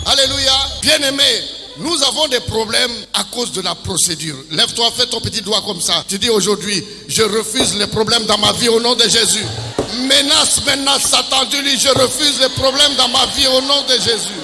Alléluia. Bien-aimé, nous avons des problèmes à cause de la procédure. Lève-toi, fais ton petit doigt comme ça. Tu dis aujourd'hui, je refuse les problèmes dans ma vie au nom de Jésus. Menace, Satan, tu dis, je refuse les problèmes dans ma vie au nom de Jésus.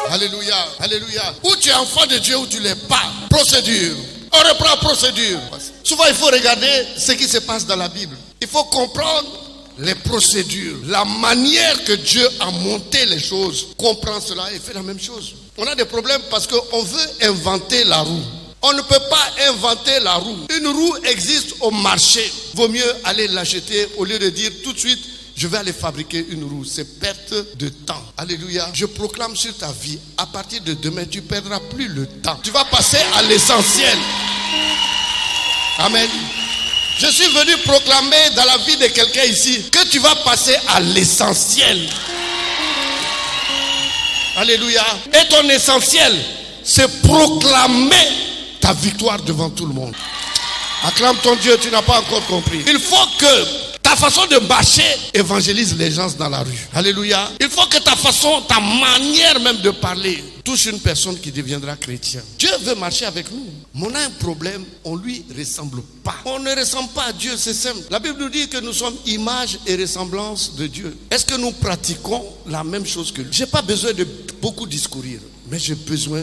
Alléluia, alléluia. Ou tu es enfant de Dieu ou tu ne l'es pas. Procédure. On reprend procédure. Souvent, il faut regarder ce qui se passe dans la Bible. Il faut comprendre les procédures, la manière que Dieu a monté les choses. Comprends cela et fais la même chose. On a des problèmes parce qu'on veut inventer la roue. On ne peut pas inventer la roue. Une roue existe au marché. Vaut mieux aller l'acheter au lieu de dire tout de suite, je vais aller fabriquer une roue. C'est perte de temps. Alléluia. Je proclame sur ta vie, à partir de demain, tu ne perdras plus le temps. Tu vas passer à l'essentiel. Amen. Je suis venu proclamer dans la vie de quelqu'un ici que tu vas passer à l'essentiel. Alléluia. Et ton essentiel, c'est proclamer ta victoire devant tout le monde. Acclame ton Dieu, tu n'as pas encore compris. Il faut que ta façon de marcher évangélise les gens dans la rue. Alléluia. Il faut que ta façon, ta manière même de parler touche une personne qui deviendra chrétien. Dieu veut marcher avec nous. Mais on a un problème, on lui ressemble pas. On ne ressemble pas à Dieu, c'est simple. La Bible nous dit que nous sommes image et ressemblance de Dieu. Est-ce que nous pratiquons la même chose que lui? Je n'ai pas besoin de beaucoup discourir, mais j'ai besoin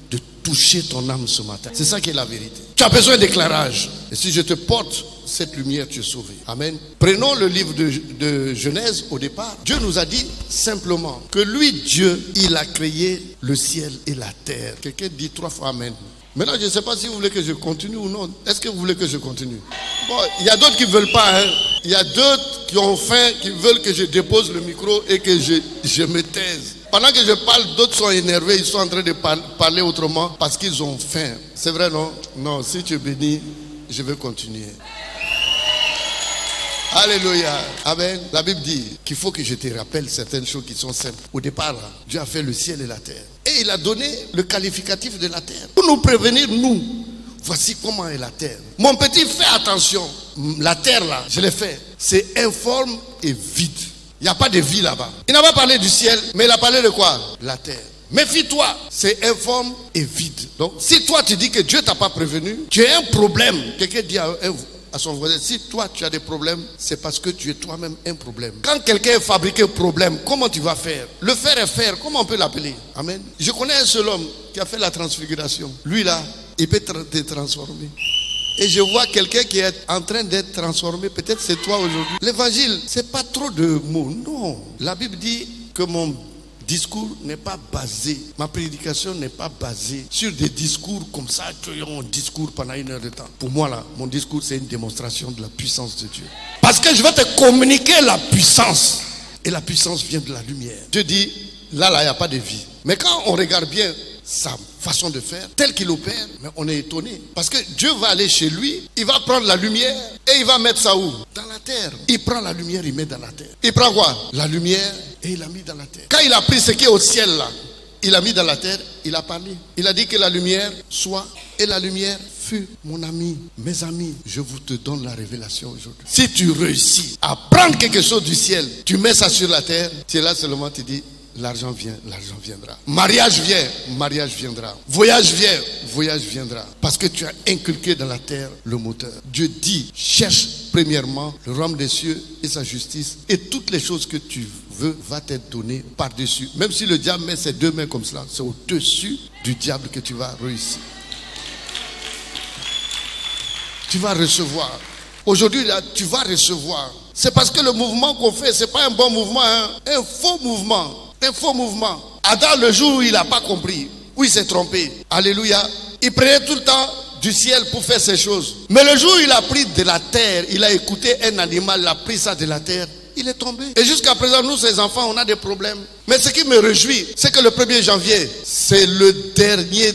de toucher ton âme ce matin. C'est ça qui est la vérité. Tu as besoin d'éclairage. Et si je te porte cette lumière, tu es sauvé. Amen. Prenons le livre de Genèse au départ. Dieu nous a dit simplement que lui, Dieu, il a créé le ciel et la terre. Quelqu'un dit 3 fois Amen. Maintenant, je ne sais pas si vous voulez que je continue ou non. Est-ce que vous voulez que je continue? Bon, il y a d'autres qui ne veulent pas. Hein. Il y a d'autres qui ont faim, qui veulent que je dépose le micro et que je me taise. Pendant que je parle, d'autres sont énervés, ils sont en train de parler autrement parce qu'ils ont faim. C'est vrai, non? Non, si tu es béni, je vais continuer. Alléluia. Amen. La Bible dit qu'il faut que je te rappelle certaines choses qui sont simples. Au départ, Dieu a fait le ciel et la terre. Et il a donné le qualificatif de la terre. Pour nous prévenir, nous, voici comment est la terre. Mon petit, fais attention. La terre là, je l'ai fait. C'est informe et vide. Il n'y a pas de vie là-bas. Il n'a pas parlé du ciel, mais il a parlé de quoi? La terre. Méfie-toi, c'est informe et vide. Donc, si toi tu dis que Dieu ne t'a pas prévenu, tu as un problème. Quelqu'un dit à son voisin, si toi tu as des problèmes, c'est parce que tu es toi-même un problème. Quand quelqu'un a fabriqué un problème, comment tu vas faire? Le faire est faire, comment on peut l'appeler? Amen. Je connais un seul homme qui a fait la transfiguration. Lui là, il peut te transformer. Et je vois quelqu'un qui est en train d'être transformé. Peut-être c'est toi aujourd'hui. L'évangile, c'est pas trop de mots. Non. La Bible dit que mon discours n'est pas basé, ma prédication n'est pas basée sur des discours comme ça, un discours pendant 1 heure de temps. Pour moi là, mon discours c'est une démonstration de la puissance de Dieu. Parce que je vais te communiquer la puissance. Et la puissance vient de la lumière. Dieu dit, là, il n'y a pas de vie. Mais quand on regarde bien sa façon de faire, tel qu'il opère, mais on est étonné. Parce que Dieu va aller chez lui, il va prendre la lumière et il va mettre ça où? Dans la terre. Il prend la lumière, il met dans la terre. Il prend quoi? La lumière et il l'a mis dans la terre. Quand il a pris ce qui est au ciel là, il a mis dans la terre, il a parlé. Il a dit que la lumière soit, et la lumière fut. Mon ami, mes amis, je vous te donne la révélation aujourd'hui. Si tu réussis à prendre quelque chose du ciel, tu mets ça sur la terre, tu es là seulement, tu dis, l'argent vient, l'argent viendra. Mariage vient, mariage viendra. Voyage vient, voyage viendra. Parce que tu as inculqué dans la terre le moteur. Dieu dit, cherche premièrement le royaume des cieux et sa justice. Et toutes les choses que tu veux va t'être donné par-dessus. Même si le diable met ses 2 mains comme cela, c'est au-dessus du diable que tu vas réussir. Tu vas recevoir. Aujourd'hui, là, tu vas recevoir. C'est parce que le mouvement qu'on fait, ce n'est pas un bon mouvement, hein? Un faux mouvement. Un faux mouvement. Adam, le jour où il n'a pas compris, où il s'est trompé, alléluia, il prenait tout le temps du ciel pour faire ces choses. Mais le jour où il a pris de la terre, il a écouté un animal, il a pris ça de la terre, il est tombé. Et jusqu'à présent, nous, ces enfants, on a des problèmes. Mais ce qui me réjouit, c'est que le 1er janvier, c'est le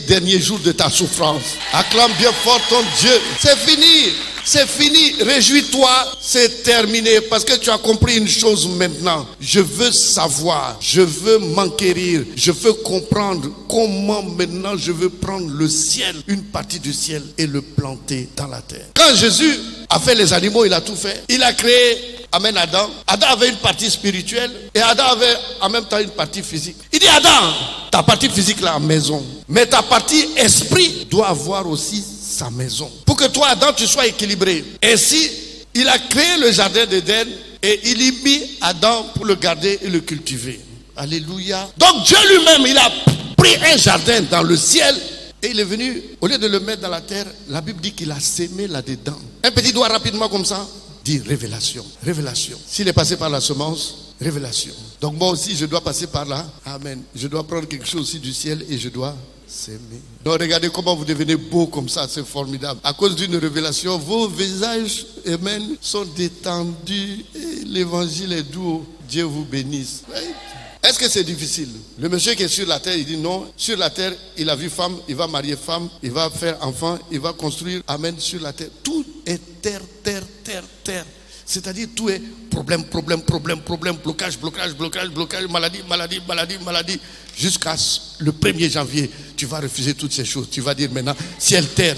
dernier jour de ta souffrance. Acclame bien fort ton Dieu. C'est fini. C'est fini, réjouis-toi, c'est terminé. Parce que tu as compris une chose maintenant. Je veux savoir, je veux m'enquérir, je veux comprendre comment maintenant je veux prendre le ciel, une partie du ciel, et le planter dans la terre. Quand Jésus a fait les animaux, il a tout fait. Il a créé, amen, Adam. Adam avait une partie spirituelle et Adam avait en même temps une partie physique. Il Il dit Adam, ta partie physique là, maison. Mais ta partie esprit doit avoir aussi sa maison. Pour que toi, Adam, tu sois équilibré. Ainsi, il a créé le jardin d'Éden et il y mit Adam pour le garder et le cultiver. Alléluia. Donc Dieu lui-même, il a pris un jardin dans le ciel et il est venu, au lieu de le mettre dans la terre, la Bible dit qu'il a sémé là-dedans. Un petit doigt rapidement comme ça, dit révélation, révélation. S'il est passé par la semence, révélation. Donc moi aussi, je dois passer par là. Amen. Je dois prendre quelque chose aussi du ciel et je dois s'aimer. Donc regardez comment vous devenez beau comme ça, c'est formidable. À cause d'une révélation, vos visages, amen, sont détendus et l'évangile est doux. Dieu vous bénisse. Est-ce que c'est difficile? Le monsieur qui est sur la terre, il dit non. Sur la terre, il a vu femme, il va marier femme, il va faire enfant, il va construire, amen, sur la terre. Tout est terre, terre, terre, terre. C'est-à-dire tout est problème, blocage, maladie. Jusqu'à le 1er janvier, tu vas refuser toutes ces choses. Tu vas dire maintenant, ciel, terre.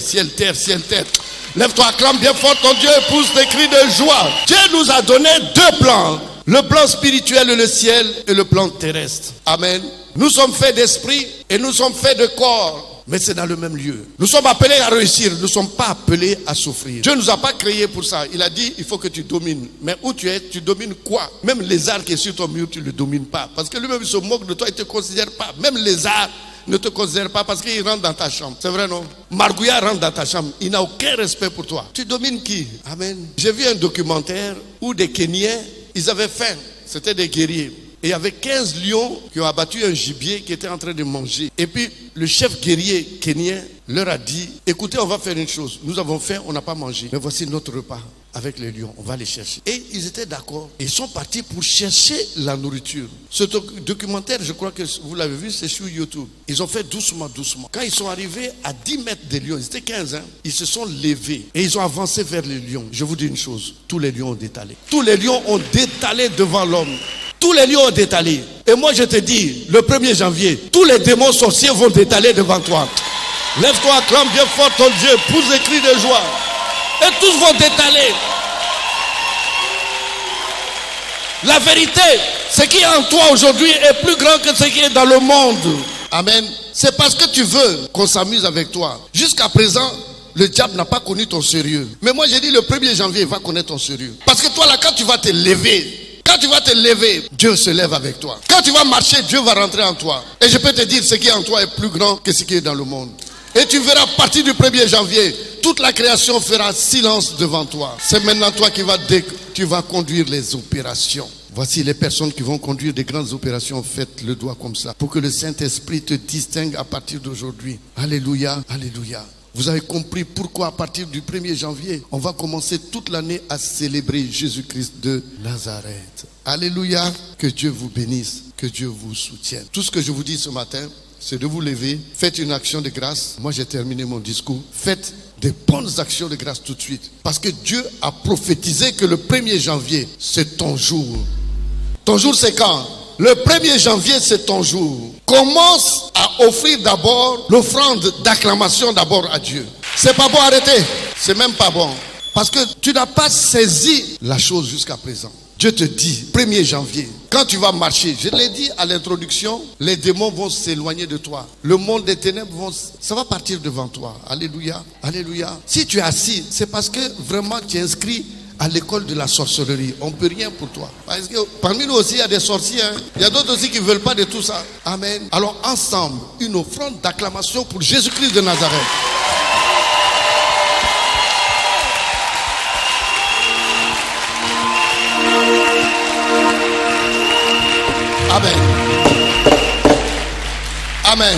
Lève-toi, acclame bien fort ton Dieu et pousse des cris de joie. Dieu nous a donné deux plans. Le plan spirituel et le ciel et le plan terrestre. Amen. Nous sommes faits d'esprit et nous sommes faits de corps. Mais c'est dans le même lieu. Nous sommes appelés à réussir. Nous ne sommes pas appelés à souffrir. Dieu ne nous a pas créés pour ça. Il a dit, il faut que tu domines. Mais où tu es, tu domines quoi? Même les arts qui est sur ton mur, tu ne le domines pas. Parce que lui-même, il se moque de toi, il ne te considère pas. Même les arts ne te considèrent pas parce qu'il rentre dans ta chambre. C'est vrai, non? Margouya rentre dans ta chambre. Il n'a aucun respect pour toi. Tu domines qui? Amen. J'ai vu un documentaire où des Kenyans, ils avaient faim. C'était des guerriers. Et il y avait 15 lions qui ont abattu un gibier qui était en train de manger. Et puis le chef guerrier kenyan leur a dit, écoutez, on va faire une chose. Nous avons faim, on n'a pas mangé. Mais voici notre repas avec les lions. On va les chercher. Et ils étaient d'accord. Ils sont partis pour chercher la nourriture. Ce documentaire, je crois que vous l'avez vu, c'est sur YouTube. Ils ont fait doucement. Quand ils sont arrivés à 10 mètres des lions, ils étaient 15, hein, ils se sont levés et ils ont avancé vers les lions. Je vous dis une chose, tous les lions ont détalé. Tous les lions ont détalé devant l'homme. Tous les lions ont détalé. Et moi je te dis, le 1er janvier, tous les démons sorciers vont détaler devant toi. Lève-toi, acclame bien fort ton Dieu, pousse des cris de joie. Et tous vont détaler. La vérité, ce qui est en toi aujourd'hui est plus grand que ce qui est dans le monde. Amen. C'est parce que tu veux qu'on s'amuse avec toi. Jusqu'à présent, le diable n'a pas connu ton sérieux. Mais moi j'ai dit le 1er janvier, il va connaître ton sérieux. Parce que toi là, quand tu vas te lever, Dieu se lève avec toi. Quand tu vas marcher, Dieu va rentrer en toi. Et je peux te dire, ce qui est en toi est plus grand que ce qui est dans le monde. Et tu verras, à partir du 1er janvier, toute la création fera silence devant toi. C'est maintenant toi qui vas conduire les opérations. Voici les personnes qui vont conduire des grandes opérations. Faites le doigt comme ça. Pour que le Saint-Esprit te distingue à partir d'aujourd'hui. Alléluia, alléluia. Vous avez compris pourquoi à partir du 1er janvier, on va commencer toute l'année à célébrer Jésus-Christ de Nazareth. Alléluia, que Dieu vous bénisse, que Dieu vous soutienne. Tout ce que je vous dis ce matin, c'est de vous lever, faites une action de grâce. Moi j'ai terminé mon discours. Faites des bonnes actions de grâce tout de suite. Parce que Dieu a prophétisé que le 1er janvier, c'est ton jour. Ton jour c'est quand? Le 1er janvier, c'est ton jour. Commence à offrir d'abord l'offrande d'acclamation d'abord à Dieu. C'est pas bon, arrêtez. C'est même pas bon. Parce que tu n'as pas saisi la chose jusqu'à présent. Dieu te dit, 1er janvier, quand tu vas marcher, je l'ai dit à l'introduction, les démons vont s'éloigner de toi. Le monde des ténèbres, ça va partir devant toi. Alléluia, alléluia. Si tu es assis, c'est parce que vraiment tu es inscrit à l'école de la sorcellerie. On ne peut rien pour toi. Parce que parmi nous aussi, il y a des sorciers. Hein. Il y a d'autres aussi qui ne veulent pas de tout ça. Amen. Alors ensemble, une offrande d'acclamation pour Jésus-Christ de Nazareth. Amen. Amen.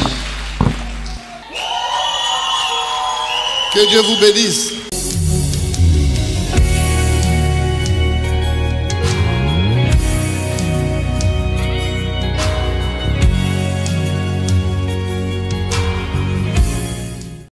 Que Dieu vous bénisse.